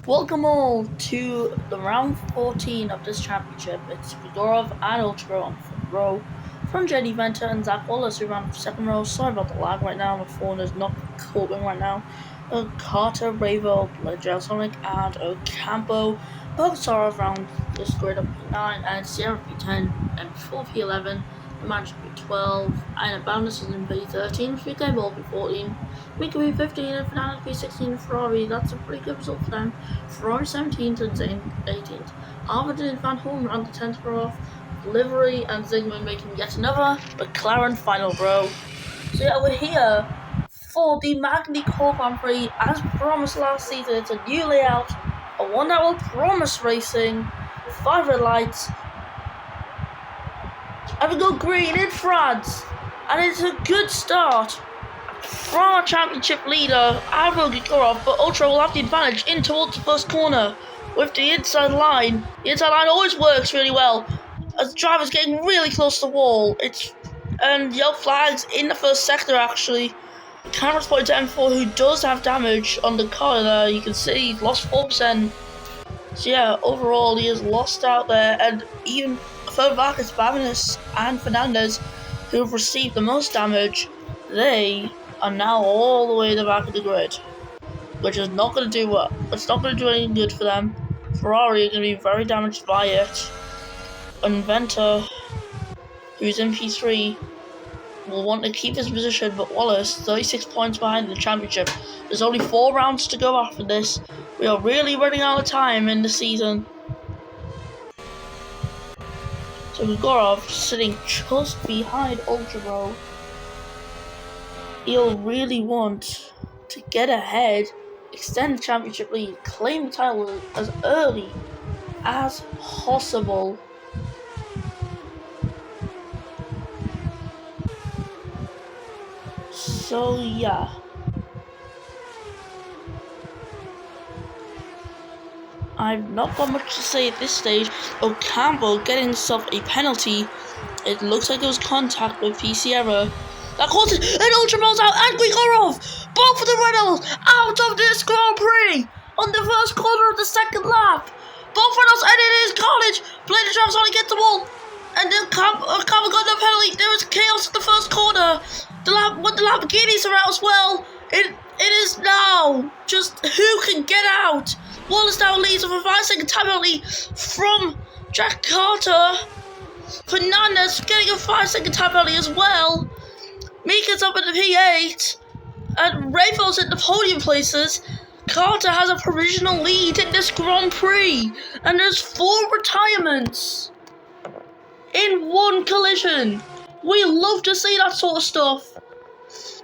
Welcome all to the round 14 of this championship. It's Fedorov and Ultra on the front row. From JD Venter and Zach Wallace who ran the second row. Sorry about the lag right now, my phone is not coping right now. Carter, Ravo, Sonic, and Ocampo. Both saw around this grid of P9 and Sierra P10 and before P11. The match P12 and Boundless is in P13, Fike Ball P14. Mika P15 and Fernando P16 Ferrari, that's a pretty good result for them. Ferrari 17th and Zane 18th. Harvard and Van Horn around the 10th row off. Livery and Zygmunt making yet another McLaren final row. So yeah, we're here for the Magny-Cours Grand Prix. As promised last season, it's a new layout, a one that will promise racing, 5 red lights, and we go green in France, and it's a good start from our championship leader, Admiral Gigorov, but Ultra will have the advantage in towards the first corner with the inside line. The inside line always works really well as the driver's getting really close to the wall. And yellow flags in the first sector actually. The camera's pointing to M4 who does have damage on the car there. You can see he's lost 4%. So yeah, overall he has lost out there, and even further back is Babinis and Fernandez who have received the most damage. They are now all the way at the back of the grid, which is not going to do well. It's not going to do anything good for them. Ferrari are going to be very damaged by it. Inventor, who's in P3, will want to keep his position, but Wallace, 36 points behind the championship. There's only 4 rounds to go after this. We are really running out of time in the season. So Gigorov sitting just behind Ultra Bro. He'll really want to get ahead, extend the championship lead, claim the title as early as possible. So yeah. I've not got much to say at this stage. Ocampo getting himself a penalty. It looks like it was contact with PC error. That causes an Ultramo's out and Grigorov! Both of the Reynolds out of this Grand Prix on the first corner of the second lap. Both Reynolds ended his carnage. Blade Travis only get the wall. And then Ocampo got the penalty. There was chaos at the first corner. The Lamborghinis are out as well. It is now just who can get out. Wallace now leads with a 5-second time penalty from Jack Carter. Fernandez getting a 5-second time penalty as well. Mika's up at the P8, and Ravo's at the podium places. Carter has a provisional lead in this Grand Prix, and there's 4 retirements in one collision. We love to see that sort of stuff,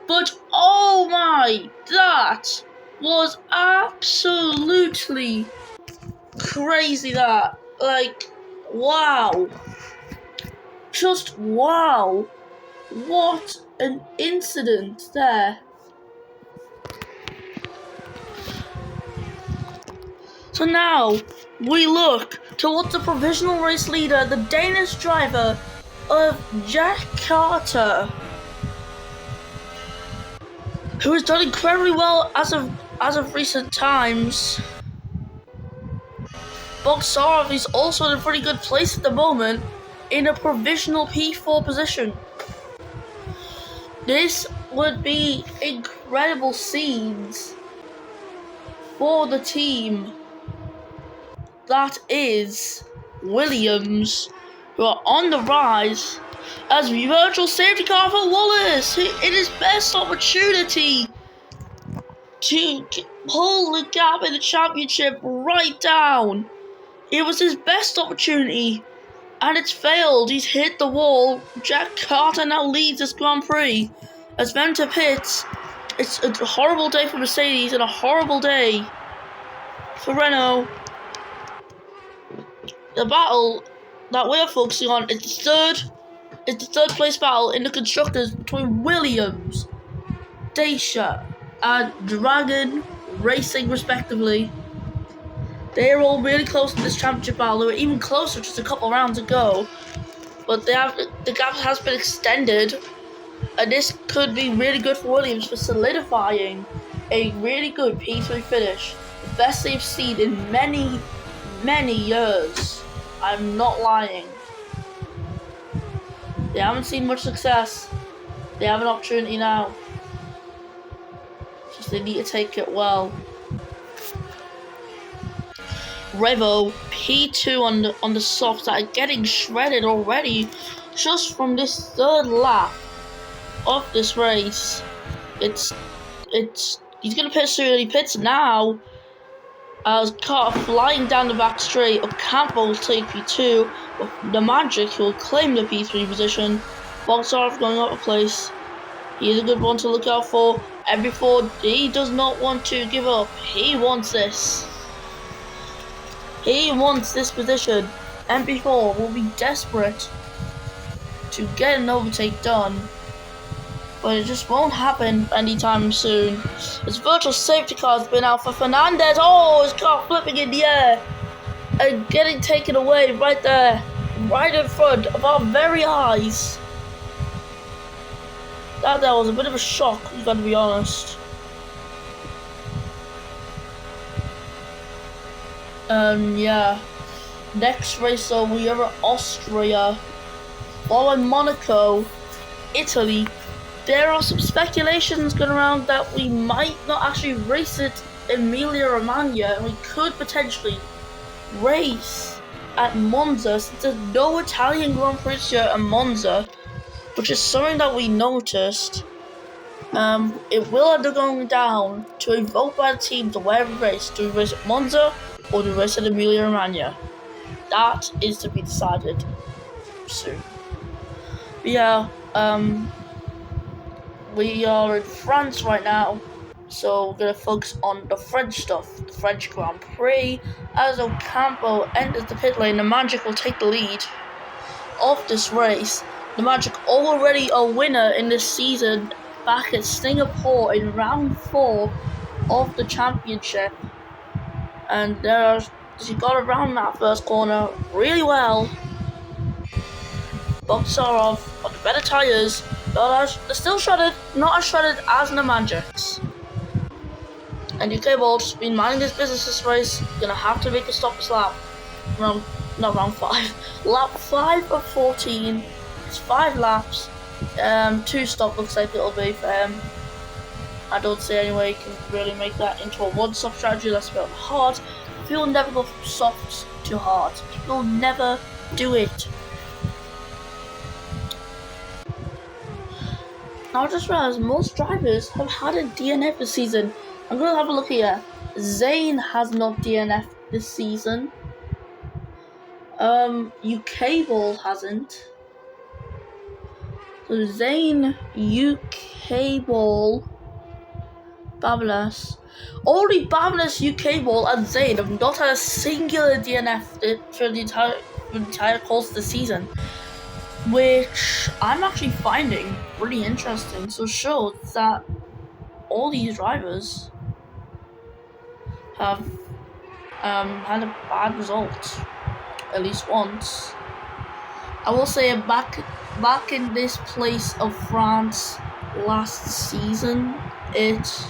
but oh my, that was absolutely crazy. That, like, wow, just wow, what an incident there. So now we look towards the provisional race leader, the Danish driver of Jack Carter, who has done incredibly well as of recent times. Boxarov is also in a pretty good place at the moment in a provisional P4 position. This would be incredible scenes for the team that is Williams, who are on the rise as virtual safety car for Wallace in his best opportunity to pull the gap in the championship right down. It was his best opportunity, and it's failed. He's hit the wall. Jack Carter now leads this Grand Prix as Venter pits. It's a horrible day for Mercedes and a horrible day for Renault. The battle that we're focusing on is the third place battle in the constructors between Williams, Dacia, and Dragon Racing respectively. They are all really close to this championship battle. They were even closer just a couple rounds ago, but the gap has been extended, and this could be really good for Williams for solidifying a really good P3 finish. best they've seen in many, many years. I'm not lying. They haven't seen much success. They have an opportunity now. Just they need to take it well. Revo P2 on the softs that are getting shredded already just from this third lap of this race. It's he's gonna pit soon. He pits now. As car flying down the back straight, Ocampo will take P2. The Magic who will claim the P3 position. Boxarov going out of place. He is a good one to look out for. And before he does not want to give up. He wants this. He wants this position. MP4 will be desperate to get an overtake done. But it just won't happen anytime soon. His virtual safety car has been out for Fernandez. Oh, his car flipping in the air and getting taken away right there, right in front of our very eyes. That was a bit of a shock, I've got to be honest. Yeah. Next race, though, we are at Austria, following Monaco, Italy. There are some speculations going around that we might not actually race it in Emilia-Romagna, and we could potentially race at Monza, since there's no Italian Grand Prix here at Monza, which is something that we noticed. It will end up going down to a vote by the teams of where we race. Do we race at Monza or do we race at Emilia-Romagna? That is to be decided soon. But yeah, we are in France right now, so we're going to focus on the French stuff, the French Grand Prix. As Ocampo enters the pit lane, the Magic will take the lead of this race. The Magic already a winner in this season back at Singapore in round 4 of the championship. And she got around that first corner really well. Boxarov on the better tyres. They're still shredded, not as shredded as the Magics. And UK Bolt's been minding his business this race. Gonna have to make a stop this lap. Round 5. Lap 5 of 14. It's 5 laps. 2 stop looks like it'll be for him. I don't see any way he can really make that into a 1-stop strategy. That's a bit hard. People never go from soft to hard. People never do it. Now I just realised most drivers have had a DNF this season. I'm going to have a look here. Zane has not DNF this season. UK Ball hasn't. So Zane, UK Ball, Babyless. Only Babyless, UK Ball, and Zane have not had a singular DNF for the entire course of the season, which I'm actually finding really interesting. So it shows that all these drivers have had a bad result at least once. I will say back in this place of France last season, it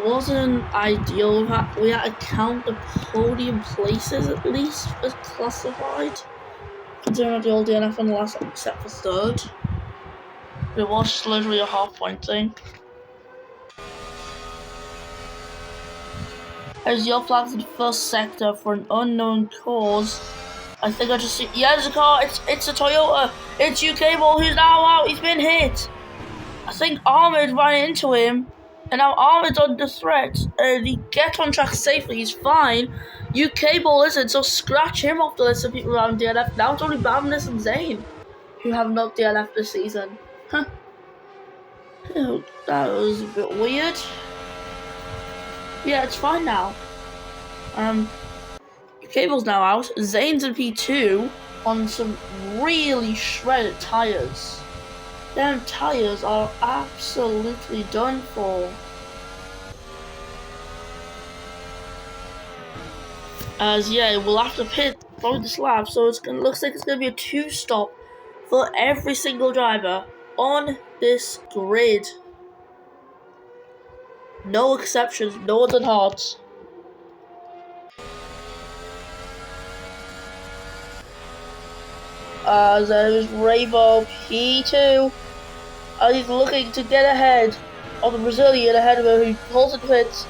wasn't ideal. We had to count the podium places at least as classified, considering the old DNF on the last except for third. It was literally a half-point thing. As your flags in the first sector for an unknown cause. I think I just see. Yeah, there's a car. It's a Toyota. It's UK Ball who's now out. He's been hit. I think Ahmed ran into him, and now Ahmed's under threat. He gets on track safely. He's fine. UK Ball isn't, so scratch him off the list of people who have DNF. Now it's only Babness and Zane who have not DNF this season. Huh. Oh, that was a bit weird. Yeah, it's fine now. Cable's now out. Zane's in P2 on some really shredded tyres. Them tyres are absolutely done for. As yeah, we'll have to pit probably this lap, so looks like it's gonna be a 2-stop for every single driver on this grid. No exceptions, no one's on hards. There is Rainbow P2. He's looking to get ahead of the Brazilian ahead of him who pulls into pits.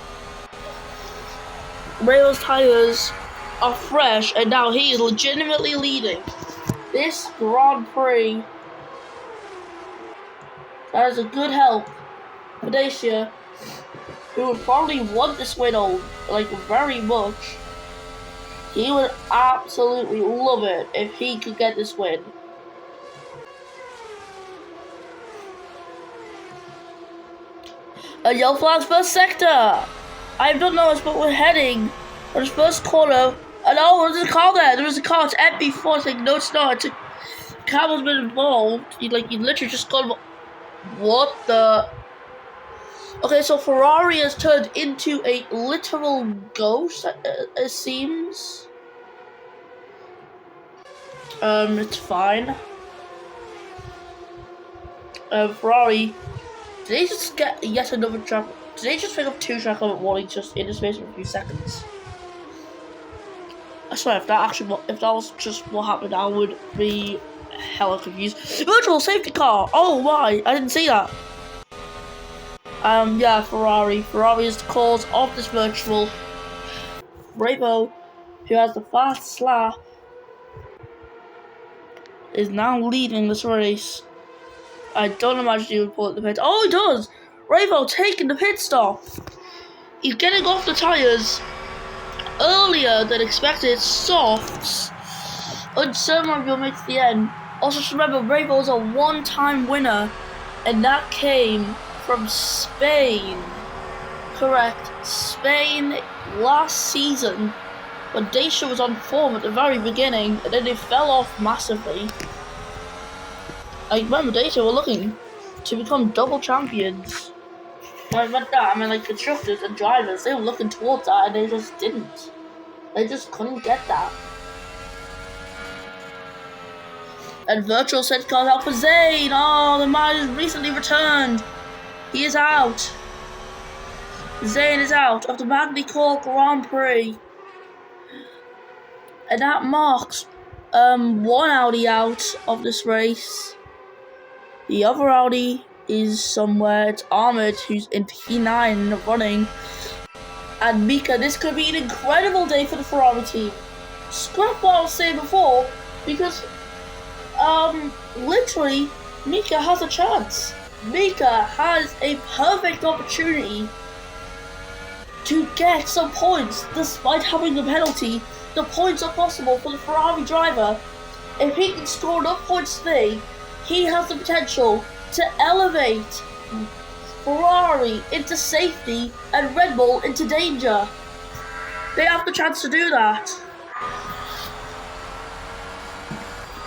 Rainbow's tires are fresh and now he is legitimately leading this Grand Prix. That is a good help for Dacia, who would probably want this win like very much. He would absolutely love it if he could get this win. A yellow flag's first sector. I don't know but we're heading for the first corner. And oh, there's a car there. There was a car. It's empty before. It's like, no, it's not. Camel's been involved. You literally just got. What the? Okay, so Ferrari has turned into a literal ghost. It seems. It's fine. Ferrari. Did they just get yet another track? Did they just pick up 2 track limit warnings just in the space of a few seconds? I swear, if that was just what happened, I would be hella confused. Virtual safety car. Oh, why? I didn't see that. Yeah, Ferrari. Ferrari is the cause of this virtual. Bravo, who has the fast lap, is now leading this race. I don't imagine he would pull at the pit. Oh, he does! Bravo taking the pit stop. He's getting off the tyres earlier than expected. Softs. Uncertain if he'll make it to the end. Also, just remember, Bravo is a one-time winner, and that came from Spain. Correct. Spain last season, when Dacia was on form at the very beginning, and then they fell off massively. I remember Dacia were looking to become double champions. When I meant that, I mean like constructors and drivers, they were looking towards that and they just didn't. They just couldn't get that. And virtual set cars out for Zayn. Oh, the man has recently returned. He is out. Zayn is out of the Magny-Cours Grand Prix. And that marks one Audi out of this race. The other Audi is somewhere. It's Ahmed, who's in P9 in the running. And Mika, this could be an incredible day for the Ferrari team. Scrap what I was saying before, because literally, Mika has a chance. Mika has a perfect opportunity to get some points despite having the penalty. The points are possible for the Ferrari driver. If he can score enough points today, he has the potential to elevate Ferrari into safety and Red Bull into danger. They have the chance to do that.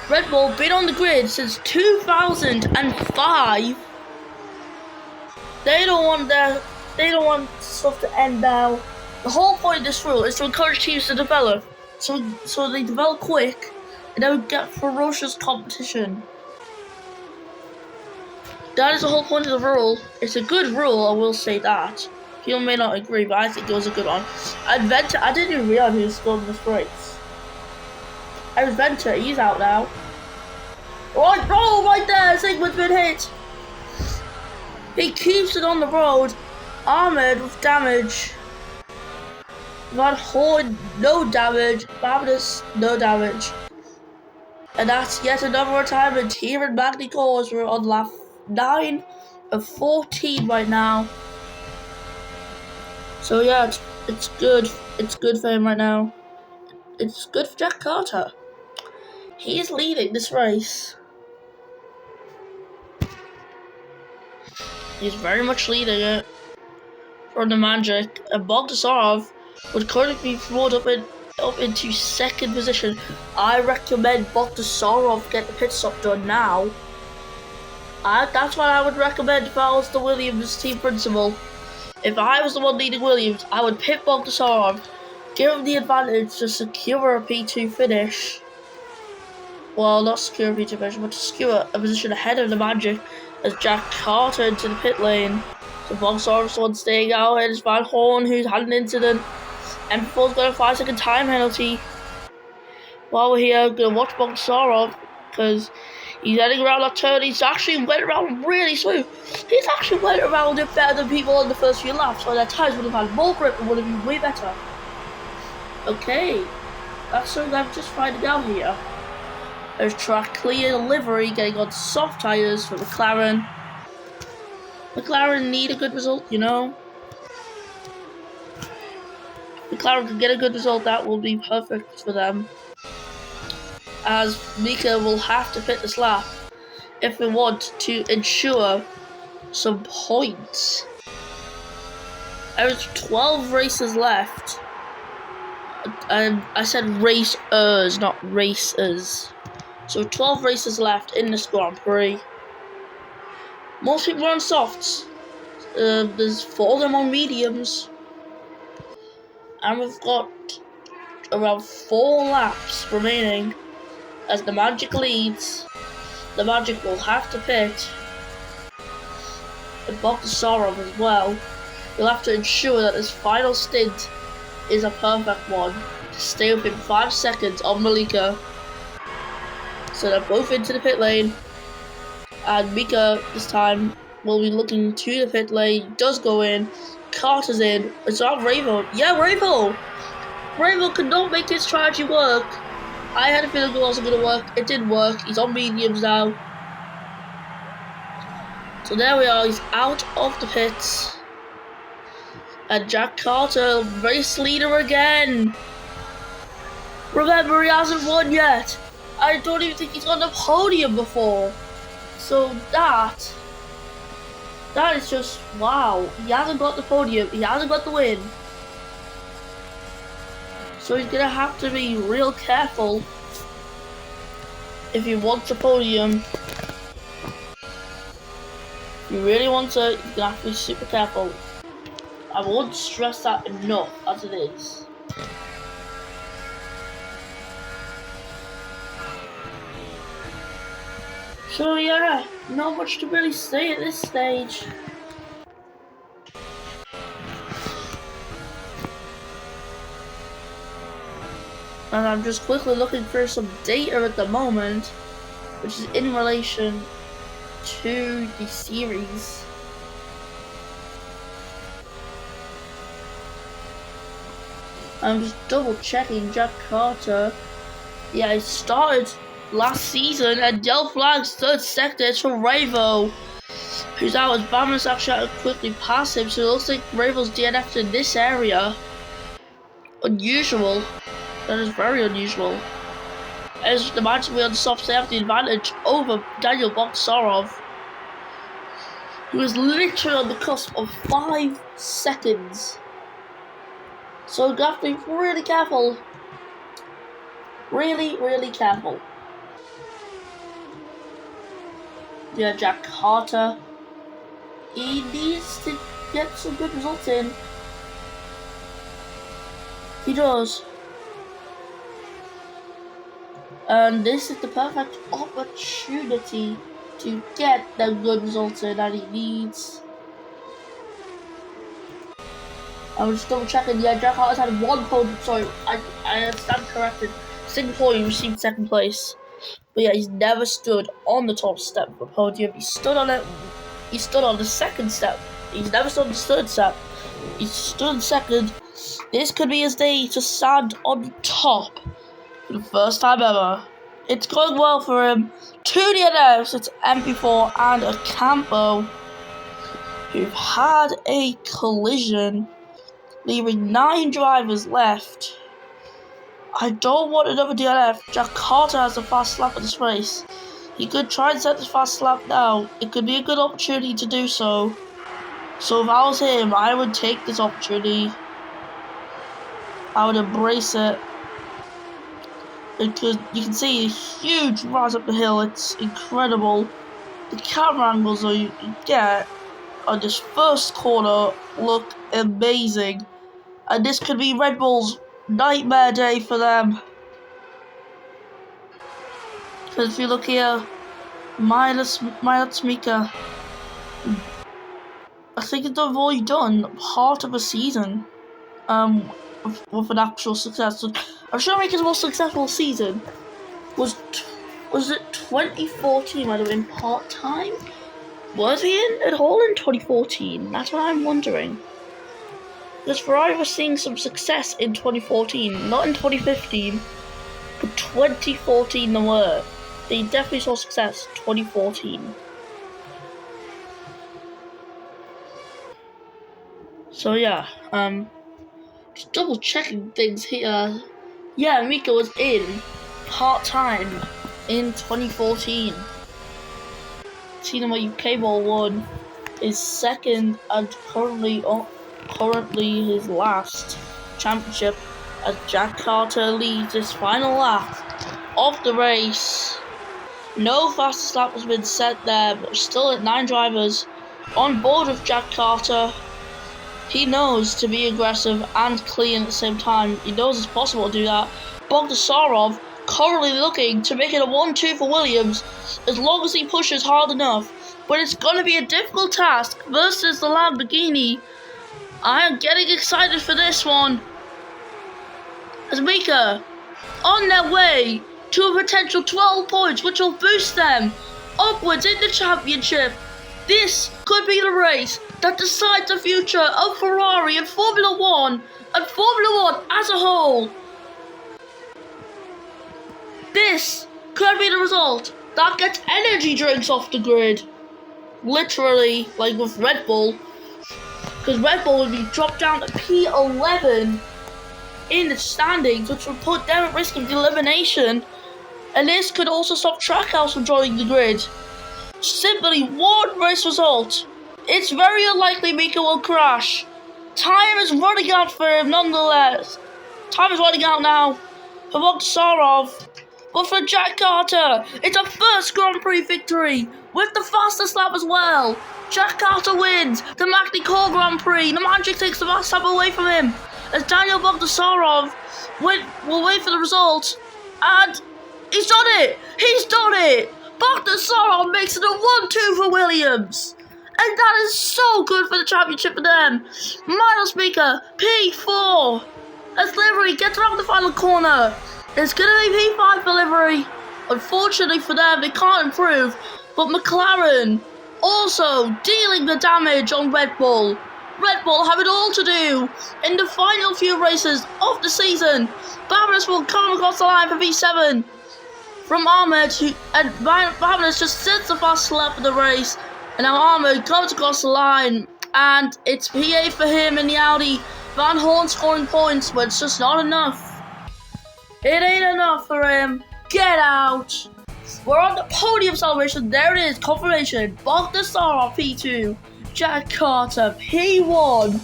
Red Bull been on the grid since 2005. They don't want stuff to end now. The whole point of this rule is to encourage teams to develop, so they develop quick and they would get ferocious competition. That is the whole point of the rule. It's a good rule, I will say that. People may not agree, but I think it was a good one. Adventure, I didn't even realize he was still in this race. Adventure, he's out now. Right there, Sigmund's been hit. He keeps it on the road. Ahmed with damage. Van Horn, no damage. Babinus, no damage. And that's yet another retirement here in Magny-Cours. We're on lap 9 of 14 right now. So yeah, it's good. It's good for him right now. It's good for Jack Carter. He is leading this race. He's very much leading it from the Magic. And Bogdasarov would currently be brought up into second position. I recommend Bogdasarov get the pit stop done now. That's what I would recommend if I was the Williams team principal. If I was the one leading Williams, I would pit Bogdasarov, give him the advantage to secure a P2 finish. Well, not secure a P2 finish, but to secure a position ahead of the Magic as Jack Carter into the pit lane. So Bogdasarov's the one staying out, and it's Van Horn who's had an incident. And before got a 5-second time penalty. While we're here, I'm going to watch Bogdasarov because he's heading around that turn. He's actually went around really smooth. He's actually went around it better than people in the first few laps, so their tyres would have had more grip and would have been way better. Okay, that's something I'm just finding out here. There's track clear livery getting on soft tyres for McLaren. McLaren need a good result, you know. McLaren can get a good result, that will be perfect for them. As Mika will have to pit this lap if we want to ensure some points. There's 12 races left. I said racers, not racers. So 12 races left in this Grand Prix. Most people are on softs. There's 4 of them on mediums. And we've got around 4 laps remaining. As the Magic leads, the Magic will have to pit. And Bogdassarov as well. You'll have to ensure that this final stint is a perfect one. To stay within 5 seconds of Malika. So they're both into the pit lane. And Mika this time will be looking to the pit lane. Does go in. Carter's in. It's not Ravo. Yeah, Ravo! Ravo could not make his strategy work. I had a feeling it wasn't going to work. It didn't work. He's on mediums now. So there we are. He's out of the pits. And Jack Carter, race leader again. Remember, he hasn't won yet. I don't even think he's on the podium before. So that is just wow. He hasn't got the podium. He hasn't got the win. So he's going to have to be real careful if he wants a podium. If he really wants it, he's going to have to be super careful. I won't stress that enough as it is. So yeah, not much to really say at this stage. And I'm just quickly looking for some data at the moment, which is in relation to the series. I'm just double checking Jack Carter. Yeah, he started last season at Del Flag's 3rd sector. It's for Ravo, who's out as Bama's actually had to quickly pass him, so it looks like Ravo's DNF'd in this area. Unusual. That is very unusual. As the match will be on soft, they have the advantage over Daniel Bogdassarov, who is literally on the cusp of 5 seconds. So you have to be really careful. Really, really careful. Yeah, Jack Carter. He needs to get some good results in. He does. And this is the perfect opportunity to get the good results in that he needs. I'm just double checking. Yeah, Jack Carter's had 1 podium. Sorry, I stand corrected. Singapore, he received 2nd place. But yeah, he's never stood on the top step of the podium. He stood on it. He stood on the 2nd step. He's never stood on the 3rd step. He stood on the 2nd. This could be his day to stand on top for the first time ever. It's going well for him. 2 DNFs. It's MP4 and a Campo, who've had a collision, leaving 9 drivers left. I don't want another DNF. Jack Carter has a fast lap in this race. He could try and set this fast lap now. It could be a good opportunity to do so. So if I was him, I would take this opportunity. I would embrace it. Because you can see a huge rise up the hill. It's incredible. The camera angles that you get on this first corner look amazing. And this could be Red Bull's nightmare day for them. Because if you look here, minus Mika, I think they've already done part of a season with an actual success. So I'm sure Mika's most successful season was Was it 2014? Might have been part-time? Was he in at all in 2014? That's what I'm wondering. Because Ferrari was seeing some success in 2014, not in 2015, but 2014 they were. They definitely saw success 2014. So yeah, just double checking things here. Yeah, Mika was in part-time in 2014. Team UK Ball won his second and currently his last championship as Jack Carter leads his final lap of the race. No fastest lap has been set there, but still at 9 drivers on board with Jack Carter. He knows to be aggressive and clean at the same time. He knows it's possible to do that. Bogdasarov currently looking to make it a 1-2 for Williams as long as he pushes hard enough. But it's going to be a difficult task versus the Lamborghini. I am getting excited for this one. As Mika on their way to a potential 12 points, which will boost them upwards in the championship. This could be the race that decides the future of Ferrari and Formula 1 and Formula 1 as a whole. This could be the result that gets energy drinks off the grid. Literally, like with Red Bull. Because Red Bull would be dropped down to P11 in the standings, which would put them at risk of elimination. And this could also stop Trackhouse from joining the grid. Simply one race result. It's very unlikely Mika will crash. Time is running out for him nonetheless. Time is running out now for Bogdasarov. But for Jack Carter, it's a first Grand Prix victory with the fastest lap as well. Jack Carter wins the Magny-Cours Grand Prix. The Magic takes the fast lap away from him as Daniel Bogdasarov will wait for the result. And he's done it! He's done it! Bogdasarov makes it a 1-2 for Williams. And that is so good for the championship for them. Miles Mika, P4. As Livery gets around the final corner. It's going to be P5 for Livery. Unfortunately for them, they can't improve. But McLaren also dealing the damage on Red Bull. Red Bull have it all to do in the final few races of the season. Babinus will come across the line for P7 from Ahmed, and Babinus just sits the fast lap of the race. And now Ahmed comes across the line, and it's P8 for him in the Audi. Van Horn scoring points, but it's just not enough. It ain't enough for him. Get out. We're on the podium celebration. There it is, confirmation. Bogdasarov P2, Jack Carter P1.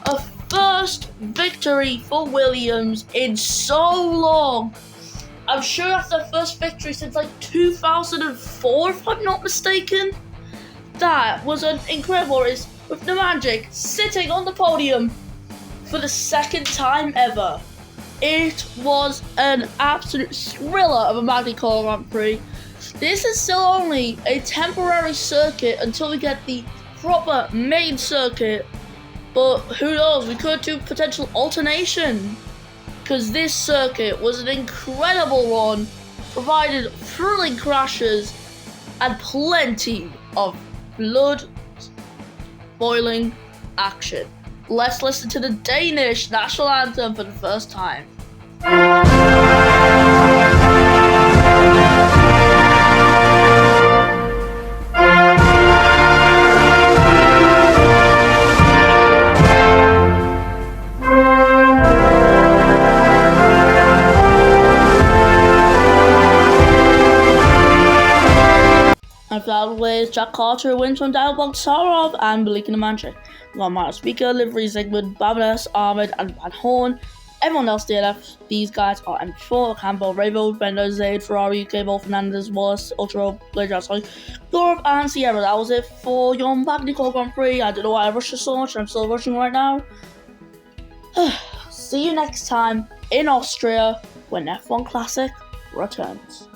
A first victory for Williams in so long. I'm sure that's their first victory since like 2004, if I'm not mistaken. That was an incredible race with the Magic sitting on the podium for the second time ever. It was an absolute thriller of a Magny-Cours Grand Prix. This is still only a temporary circuit until we get the proper main circuit. But who knows, we could do potential alternation. Because this circuit was an incredible one, provided thrilling crashes and plenty of blood boiling action. Let's listen to the Danish national anthem for the first time. And for that way, Jack Carter wins from Daniel Bogdasarov and Malik in the Magic. We got Miles Mika, Livery, Zygmunt, Babinus, Ahmed, and Van Horn. Everyone else DNF. These guys are MP4, Campbell, Ravo, Bendo, Zaid, Ferrari, UK Ball, Fernandez, Wallace, Ultra, Blazer, Europe, and Sierra. That was it for your Magny-Cours Grand Prix. I don't know why I rushed so much. I'm still rushing right now. See you next time in Austria when F1 Classic returns.